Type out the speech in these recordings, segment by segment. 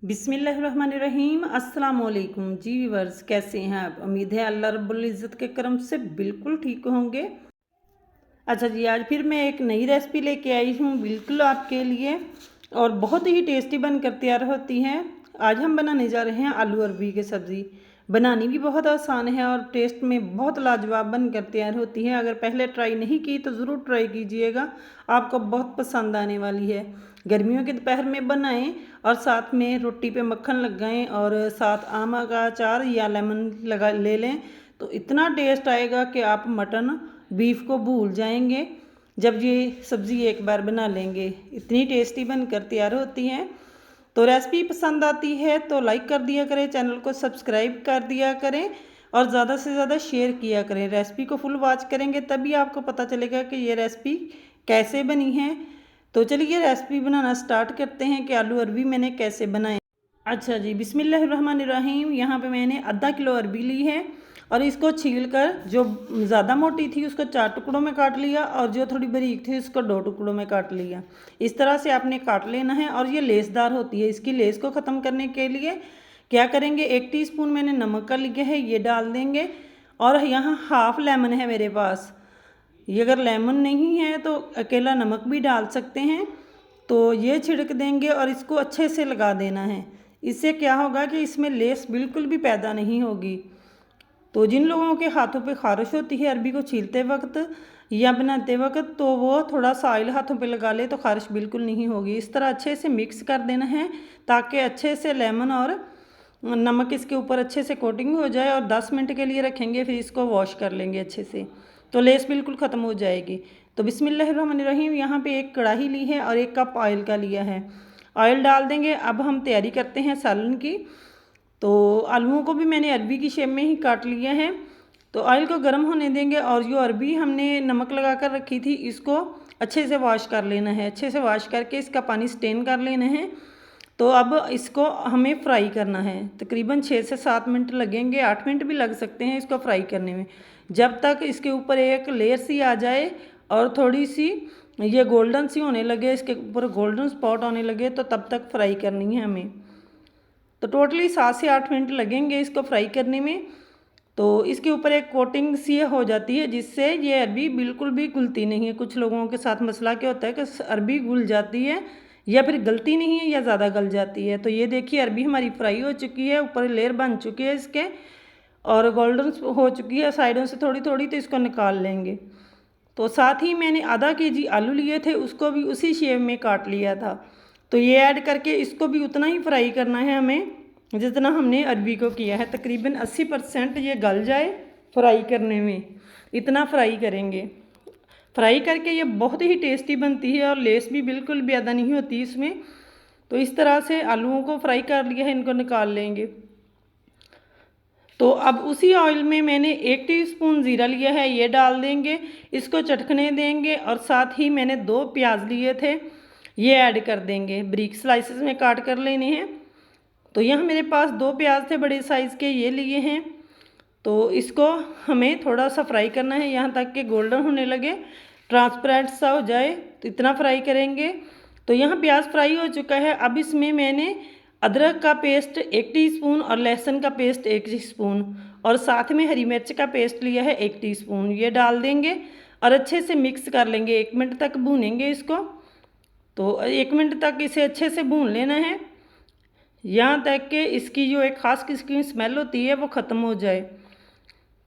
बिस्मिल्लाहिर्रहमानिर्रहीम अस्सलाम वालेकुम जी व्यूअर्स, कैसे हैं आप। उम्मीद है अल्लाह रब्बुल इज़्ज़त के करम से बिल्कुल ठीक होंगे। अच्छा जी, आज फिर मैं एक नई रेसिपी लेके आई हूँ बिल्कुल आपके लिए और बहुत ही टेस्टी बनकर तैयार होती हैं। आज हम बनाने जा रहे हैं आलू अरबी की सब्ज़ी। बनानी भी बहुत आसान है और टेस्ट में बहुत लाजवाब बनकर तैयार होती है। अगर पहले ट्राई नहीं की तो ज़रूर ट्राई कीजिएगा, आपको बहुत पसंद आने वाली है। गर्मियों के दोपहर में बनाएं और साथ में रोटी पे मक्खन लगाएं और साथ आम का अचार या लेमन लगा ले लें तो इतना टेस्ट आएगा कि आप मटन बीफ को भूल जाएंगे। जब ये सब्ज़ी एक बार बना लेंगे इतनी टेस्टी बनकर तैयार होती हैं। तो रेसिपी पसंद आती है तो लाइक कर दिया करें, चैनल को सब्सक्राइब कर दिया करें और ज़्यादा से ज़्यादा शेयर किया करें। रेसिपी को फुल वॉच करेंगे तभी आपको पता चलेगा कि ये रेसिपी कैसे बनी है। तो चलिए रेसिपी बनाना स्टार्ट करते हैं कि आलू अरबी मैंने कैसे बनाए। अच्छा जी, बिस्मिल्लाहिर्रहमानिर्रहीम। यहाँ पे मैंने आधा किलो अरबी ली है और इसको छील कर जो ज़्यादा मोटी थी उसको 4 टुकड़ों में काट लिया और जो थोड़ी बारीक थी उसको 2 टुकड़ों में काट लिया। इस तरह से आपने काट लेना है और ये लेसदार होती है। इसकी लेस को ख़त्म करने के लिए क्या करेंगे, 1 टीस्पून मैंने नमक का लिया है, ये डाल देंगे। और यहाँ हाफ़ लेमन है मेरे पास। ये अगर लेमन नहीं है तो अकेला नमक भी डाल सकते हैं। तो ये छिड़क देंगे और इसको अच्छे से लगा देना है। इससे क्या होगा कि इसमें लेस बिल्कुल भी पैदा नहीं होगी। तो जिन लोगों के हाथों पे खारिश होती है अरबी को छीलते वक्त या बनाते वक्त, तो वो थोड़ा सा ऑयल हाथों पे लगा ले तो खारिश बिल्कुल नहीं होगी। इस तरह अच्छे से मिक्स कर देना है ताकि अच्छे से लेमन और नमक इसके ऊपर अच्छे से कोटिंग हो जाए। और 10 मिनट के लिए रखेंगे, फिर इसको वॉश कर लेंगे अच्छे से तो लेस बिल्कुल ख़त्म हो जाएगी। तो बिस्मिल्लाहिर्रहमानिर्रहीम। यहाँ पे एक कढ़ाई ली है और 1 कप ऑयल का लिया है। ऑयल डाल देंगे। अब हम तैयारी करते हैं सालन की। तो आलूओं को भी मैंने अरबी की शेप में ही काट लिया है। तो ऑयल को गर्म होने देंगे और जो अरबी हमने नमक लगा कर रखी थी इसको अच्छे से वॉश कर लेना है। अच्छे से वॉश करके इसका पानी स्टेन कर लेना है। तो अब इसको हमें फ्राई करना है। तकरीबन 6 से 7 मिनट लगेंगे, 8 मिनट भी लग सकते हैं इसको फ्राई करने में। जब तक इसके ऊपर एक लेयर सी आ जाए और थोड़ी सी ये गोल्डन सी होने लगे, इसके ऊपर गोल्डन स्पॉट आने लगे, तो तब तक फ्राई करनी है हमें। तो टोटली 7 से 8 मिनट लगेंगे इसको फ्राई करने में। तो इसके ऊपर एक कोटिंग सी हो जाती है जिससे ये अरबी बिल्कुल भी घुलती नहीं है। कुछ लोगों के साथ मसला क्या होता है कि अरबी घुल जाती है या फिर गलती नहीं है या ज़्यादा गल जाती है। तो ये देखिए अरबी हमारी फ्राई हो चुकी है, ऊपर लेयर बन चुकी है इसके और गोल्डन हो चुकी है साइडों से थोड़ी थोड़ी, तो इसको निकाल लेंगे। तो साथ ही मैंने आधा केजी आलू लिए थे, उसको भी उसी शेप में काट लिया था। तो ये ऐड करके इसको भी उतना ही फ्राई करना है हमें जितना हमने अरबी को किया है। तकरीबन 80% ये गल जाए फ्राई करने में, इतना फ्राई करेंगे। फ्राई करके ये बहुत ही टेस्टी बनती है और लेस भी बिल्कुल भी ज़्यादा नहीं होती इसमें। तो इस तरह से आलूओं को फ्राई कर लिया है, इनको निकाल लेंगे। तो अब उसी ऑयल में मैंने 1 टीस्पून ज़ीरा लिया है, ये डाल देंगे, इसको चटकने देंगे। और साथ ही मैंने 2 प्याज लिए थे, ये ऐड कर देंगे, बारीक स्लाइसेस में काट कर लेने हैं। तो यहाँ मेरे पास 2 प्याज थे बड़े साइज़ के, ये लिए हैं। तो इसको हमें थोड़ा सा फ्राई करना है यहाँ तक कि गोल्डन होने लगे, ट्रांसपेरेंट सा हो जाए, तो इतना फ्राई करेंगे। तो यहाँ प्याज फ्राई हो चुका है। अब इसमें मैंने अदरक का पेस्ट 1 टीस्पून और लहसुन का पेस्ट 1 टीस्पून और साथ में हरी मिर्च का पेस्ट लिया है 1 टीस्पून, ये डाल देंगे और अच्छे से मिक्स कर लेंगे। 1 मिनट तक भूनेंगे इसको। तो 1 मिनट तक इसे अच्छे से भून लेना है, यहाँ तक कि इसकी जो एक ख़ास किस्म की स्मेल होती है वो ख़त्म हो जाए।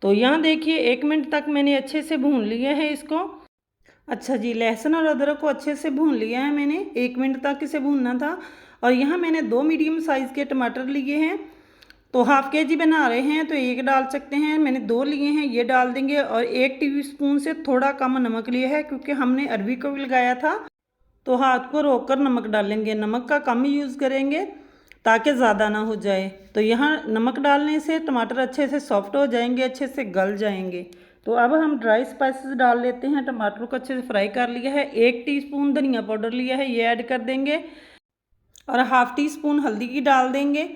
तो यहाँ देखिए 1 मिनट तक मैंने अच्छे से भून लिया है इसको। अच्छा जी, लहसुन और अदरक को अच्छे से भून लिया है मैंने, 1 मिनट तक इसे भूनना था। और यहाँ मैंने 2 मीडियम साइज़ के टमाटर लिए हैं। तो हाफ़ केजी बना रहे हैं तो 1 डाल सकते हैं, मैंने 2 लिए हैं, ये डाल देंगे। और 1 टीस्पून से थोड़ा कम नमक लिया है क्योंकि हमने अरबी को भी लगाया था, तो हाथ को रोक कर नमक डालेंगे। नमक का कम यूज़ करेंगे ताकि ज़्यादा ना हो जाए। तो यहाँ नमक डालने से टमाटर अच्छे से सॉफ्ट हो जाएंगे, अच्छे से गल जाएंगे। तो अब हम ड्राई स्पाइसेस डाल लेते हैं। टमाटर को अच्छे से फ्राई कर लिया है। 1 टीस्पून धनिया पाउडर लिया है, ये ऐड कर देंगे और हाफ़ टीस्पून हल्दी की डाल देंगे।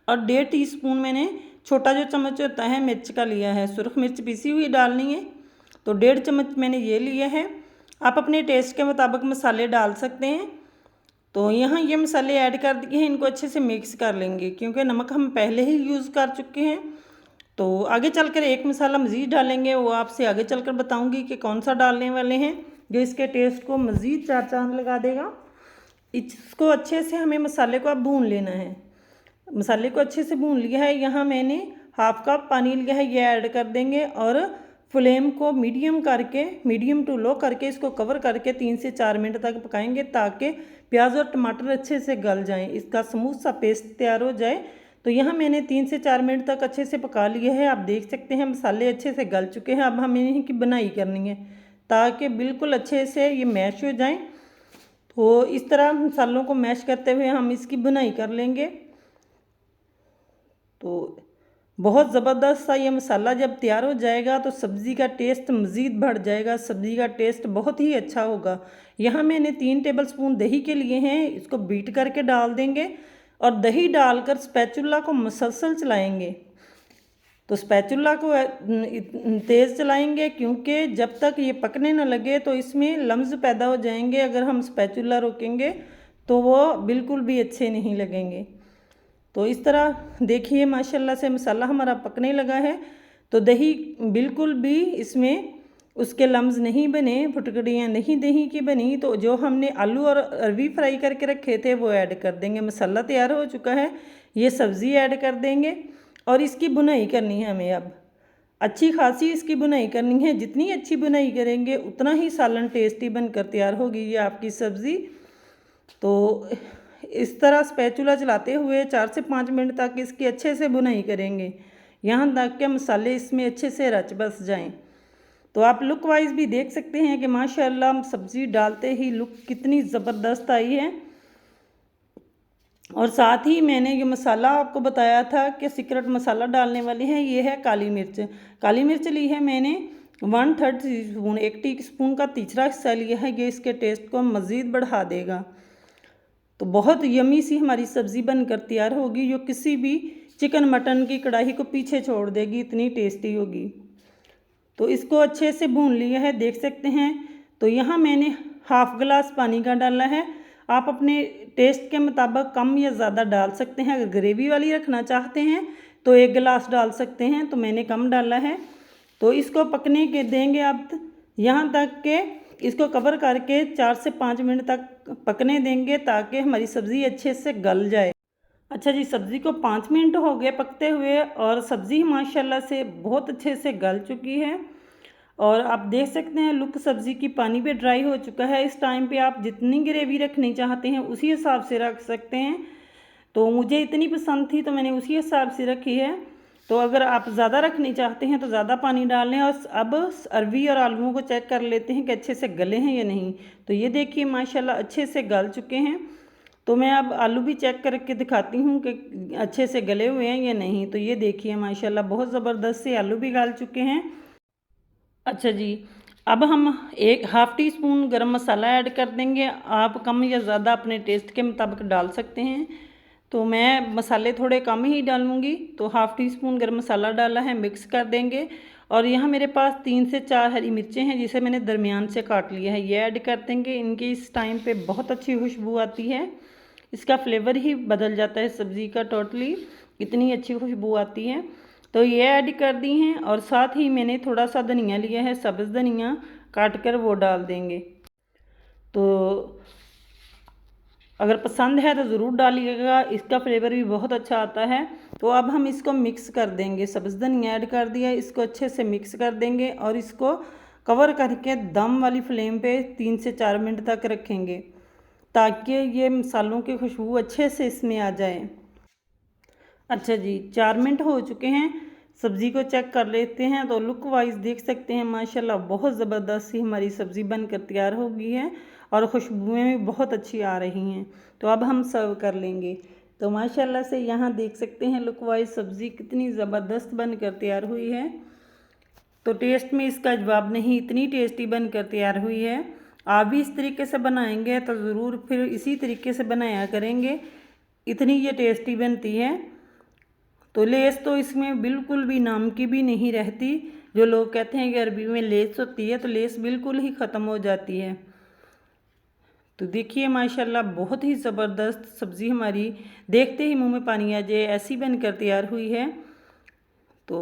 और 1.5 टीस्पून मैंने छोटा जो चम्मच होता है मिर्च का लिया है, सुरख मिर्च पीसी हुई डालनी है। तो 1.5 चम्मच मैंने ये लिया है। आप अपने टेस्ट के मुताबिक मसाले डाल सकते हैं। तो यहाँ ये मसाले ऐड कर दिए हैं, इनको अच्छे से मिक्स कर लेंगे क्योंकि नमक हम पहले ही यूज़ कर चुके हैं। तो आगे चलकर एक मसाला मज़ीद डालेंगे, वो आपसे आगे चलकर बताऊंगी कि कौन सा डालने वाले हैं जो इसके टेस्ट को मज़ीद चार चांद लगा देगा। इसको अच्छे से हमें मसाले को अब भून लेना है। मसाले को अच्छे से भून लिया है, यहाँ मैंने हाफ कप पानी लिया है, ये ऐड कर देंगे और फ्लेम को मीडियम टू लो करके इसको कवर करके 3 से 4 मिनट तक पकाएंगे ताकि प्याज और टमाटर अच्छे से गल जाएं, इसका स्मूथ सा पेस्ट तैयार हो जाए। तो यहाँ मैंने 3 से 4 मिनट तक अच्छे से पका लिए है। आप देख सकते हैं मसाले अच्छे से गल चुके हैं। अब हमें इनकी बनाई करनी है ताकि बिल्कुल अच्छे से ये मैश हो जाएं। तो इस तरह मसालों को मैश करते हुए हम इसकी बुनाई कर लेंगे। तो बहुत ज़बरदस्त सा ये मसाला जब तैयार हो जाएगा तो सब्ज़ी का टेस्ट मज़ीद बढ़ जाएगा, सब्ज़ी का टेस्ट बहुत ही अच्छा होगा। यहाँ मैंने 3 टेबलस्पून दही के लिए हैं, इसको बीट करके डाल देंगे और दही डालकर स्पैचुला को मुसलसल चलाएंगे। तो स्पैचुला को तेज़ चलाएंगे क्योंकि जब तक ये पकने न लगे तो इसमें लम्स पैदा हो जाएंगे। अगर हम स्पैचुला रोकेंगे तो वो बिल्कुल भी अच्छे नहीं लगेंगे। तो इस तरह देखिए माशाल्लाह से मसाला हमारा पकने लगा है। तो दही बिल्कुल भी इसमें उसके लम्स नहीं बने, फुटकड़ियाँ नहीं दही की बनी। तो जो हमने आलू और अरवी फ्राई करके रखे थे वो ऐड कर देंगे। मसाला तैयार हो चुका है, ये सब्ज़ी ऐड कर देंगे और इसकी बुनाई करनी है हमें। अब अच्छी खासी इसकी बुनाई करनी है, जितनी अच्छी बुनाई करेंगे उतना ही सालन टेस्टी बनकर तैयार होगी ये आपकी सब्ज़ी। तो इस तरह स्पैचुला चलाते हुए 4 से 5 मिनट तक इसकी अच्छे से बुनाई करेंगे, यहाँ तक के मसाले इसमें अच्छे से रच बस जाएं। तो आप लुक वाइज भी देख सकते हैं कि माशाल्लाह सब्ज़ी डालते ही लुक कितनी ज़बरदस्त आई है। और साथ ही मैंने ये मसाला आपको बताया था कि सीक्रेट मसाला डालने वाले हैं, ये है काली मिर्च। काली मिर्च ली है मैंने 1/3 टीस्पून, 1 टीस्पून का तीसरा हिस्सा लिया है, ये इसके टेस्ट को मज़ीद बढ़ा देगा। तो बहुत यमी सी हमारी सब्ज़ी बनकर तैयार होगी जो किसी भी चिकन मटन की कढ़ाई को पीछे छोड़ देगी, इतनी टेस्टी होगी। तो इसको अच्छे से भून लिया है, देख सकते हैं। तो यहाँ मैंने हाफ गिलास पानी का डाला है, आप अपने टेस्ट के मुताबिक कम या ज़्यादा डाल सकते हैं। अगर ग्रेवी वाली रखना चाहते हैं तो 1 गिलास डाल सकते हैं, तो मैंने कम डाला है। तो इसको पकने के देंगे आप यहाँ तक के इसको कवर करके 4 से 5 मिनट तक पकने देंगे ताकि हमारी सब्ज़ी अच्छे से गल जाए। अच्छा जी, सब्ज़ी को 5 मिनट हो गए पकते हुए और सब्ज़ी माशाल्लाह से बहुत अच्छे से गल चुकी है। और आप देख सकते हैं लुक सब्ज़ी की पानी भी ड्राई हो चुका है। इस टाइम पे आप जितनी ग्रेवी रखनी चाहते हैं उसी हिसाब से रख सकते हैं। तो मुझे इतनी पसंद थी तो मैंने उसी हिसाब से रखी है। तो अगर आप ज़्यादा रखनी चाहते हैं तो ज़्यादा पानी डाल लें। और अब अरवी और आलूओं को चेक कर लेते हैं कि अच्छे से गले हैं या नहीं। तो ये देखिए माशाल्लाह अच्छे से गल चुके हैं। तो मैं अब आलू भी चेक करके दिखाती हूँ कि अच्छे से गले हुए हैं या नहीं। तो ये देखिए माशाल्लाह बहुत ज़बरदस्त से आलू भी गल चुके हैं। अच्छा जी, अब हम 1/2 टीस्पून गरम मसाला ऐड कर देंगे। आप कम या ज़्यादा अपने टेस्ट के मुताबिक डाल सकते हैं। तो मैं मसाले थोड़े कम ही डालूँगी, तो 1/2 टीस्पून गरम मसाला डाला है, मिक्स कर देंगे। और यहाँ मेरे पास 3 से 4 हरी मिर्चें हैं जिसे मैंने दरमियान से काट लिया है, ये ऐड कर देंगे। इनकी इस टाइम पे बहुत अच्छी खुशबू आती है, इसका फ्लेवर ही बदल जाता है सब्ज़ी का टोटली, इतनी अच्छी खुशबू आती है। तो ये ऐड कर दी हैं। और साथ ही मैंने थोड़ा सा धनिया लिया है, सब्ज़ धनिया काट कर वो डाल देंगे। तो अगर पसंद है तो ज़रूर डालिएगा, इसका फ्लेवर भी बहुत अच्छा आता है। तो अब हम इसको मिक्स कर देंगे, सब्ज़ धनिया ऐड कर दिया, इसको अच्छे से मिक्स कर देंगे और इसको कवर करके दम वाली फ्लेम पे 3 से 4 मिनट तक रखेंगे ताकि ये मसालों की खुशबू अच्छे से इसमें आ जाए। अच्छा जी, 4 मिनट हो चुके हैं, सब्ज़ी को चेक कर लेते हैं। तो लुक वाइज देख सकते हैं माशाल्लाह बहुत ज़बरदस्त सी हमारी सब्ज़ी बनकर तैयार हो गई है और खुशबुएँ भी बहुत अच्छी आ रही हैं। तो अब हम सर्व कर लेंगे। तो माशाल्लाह से यहाँ देख सकते हैं लुक वाइज सब्ज़ी कितनी ज़बरदस्त बनकर तैयार हुई है। तो टेस्ट में इसका जवाब नहीं, इतनी टेस्टी बनकर तैयार हुई है। आप भी इस तरीके से बनाएंगे तो ज़रूर फिर इसी तरीके से बनाया करेंगे, इतनी ये टेस्टी बनती है। तो लेस तो इसमें बिल्कुल भी नाम की भी नहीं रहती। जो लोग कहते हैं कि अरबी में लेस होती है, तो लेस बिल्कुल ही ख़त्म हो जाती है। तो देखिए माशाल्लाह बहुत ही ज़बरदस्त सब्ज़ी हमारी देखते ही मुंह में पानी आ जाए ऐसी बनकर तैयार हुई है। तो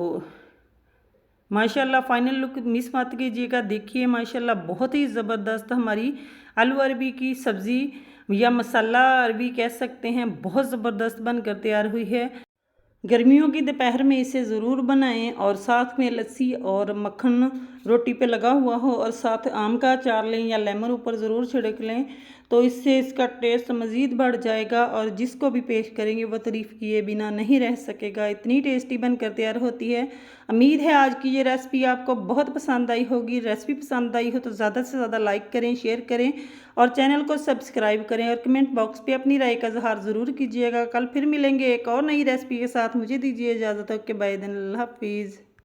माशाल्लाह फाइनल लुक मिस मत कीजिएगा। देखिए माशाल्लाह बहुत ही ज़बरदस्त हमारी आलू अरबी की सब्ज़ी या मसाला अरबी कह सकते हैं, बहुत ज़बरदस्त बनकर तैयार हुई है। गर्मियों की दोपहर में इसे ज़रूर बनाएं और साथ में लस्सी और मक्खन रोटी पे लगा हुआ हो और साथ आम का अचार लें या लेमन ऊपर ज़रूर छिड़क लें, तो इससे इसका टेस्ट मज़ीद बढ़ जाएगा और जिसको भी पेश करेंगे वो तारीफ़ किए बिना नहीं रह सकेगा। इतनी टेस्टी बनकर तैयार होती है। उम्मीद है आज की ये रेसिपी आपको बहुत पसंद आई होगी। रेसिपी पसंद आई हो तो ज़्यादा से ज़्यादा लाइक करें, शेयर करें और चैनल को सब्सक्राइब करें और कमेंट बॉक्स पे अपनी राय का इज़हार ज़रूर कीजिएगा। कल फिर मिलेंगे एक और नई रेसिपी के साथ। मुझे दीजिए इजाज़त। ओके बाय देन, अल्लाह हाफिज़।